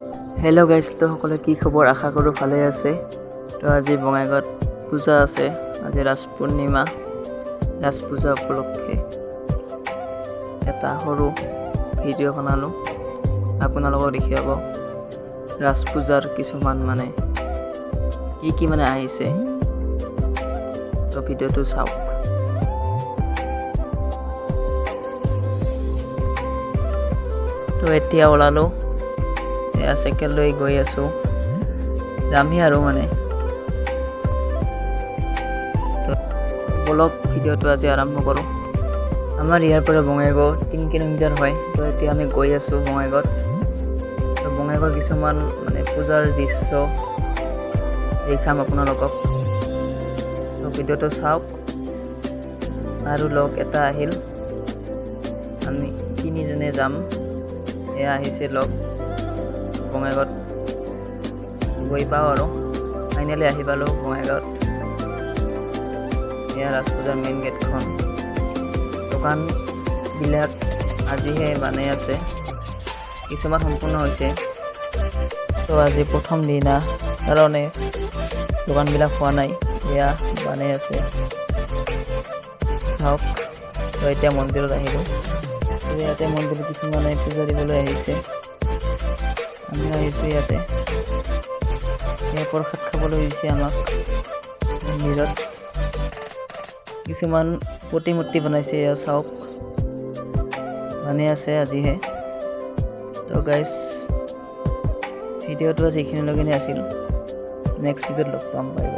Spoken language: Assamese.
হেল্ল' গাইজ, তো সকলে কি খবৰ? আশা কৰোঁ ভালে আছে। তো আজি বঙাইগাঁৱত পূজা আছে। আজি ৰাজ পূৰ্ণিমা, ৰাজ পূজা উপলক্ষে এটা সৰু ভিডিঅ' বনালোঁ, আপোনালোকক দেখুৱাব ৰাজ পূজাৰ কিছুমান কি আহিছে। তো ভিডিঅ'টো চাওক। তো এতিয়া ওলালোঁ, চাইকেল লৈ গৈ আছোঁ, যামহি আৰু তো বলক ভিডিঅ'টো আজি আৰম্ভ কৰোঁ। আমাৰ ইয়াৰ পৰা বঙাইগাঁও 3 কিলোমিটাৰ হয়। তো এতিয়া আমি গৈ আছোঁ বঙাইগাঁৱত। তো বঙাইগাঁৱৰ কিছুমান পূজাৰ দৃশ্য দেখাম আপোনালোকক। তো ভিডিঅ'টো চাওক। আৰু লগ এটা আহিল, আমি 3জনে যাম। এয়া আহিছে লগ। বঙাইগাঁৱত গৈ পাওঁ আৰু ফাইনেলি আহি পালোঁ বঙাইগাঁৱত। এয়া ৰাজ পূজাৰ মেইন গেটখন। দোকানবিলাক আজিহে বনাই আছে, কিছুমান সম্পূৰ্ণ হৈছে। তো আজি প্ৰথম দিনা কাৰণে দোকানবিলাক হোৱা নাই, এয়া বনাই আছে, চাওক। তো এতিয়া মন্দিৰত আহিলোঁ। ইয়াতে মন্দিৰত কিছুমানে পূজা দিবলৈ আহিছে, আমি আহিছোঁ ইয়াতে। প্ৰসাদ খাবলৈ দিছে আমাক। মন্দিৰত কিছুমান প্ৰতিমূৰ্তি বনাইছে, এয়া চাওক, বনাই আছে আজিহে। তো গাইজ, ভিডিঅ'টো আজি এইখিনিলৈকে আছিল। নেক্সট ভিডিঅ'ত লগ পাম। Bye bye.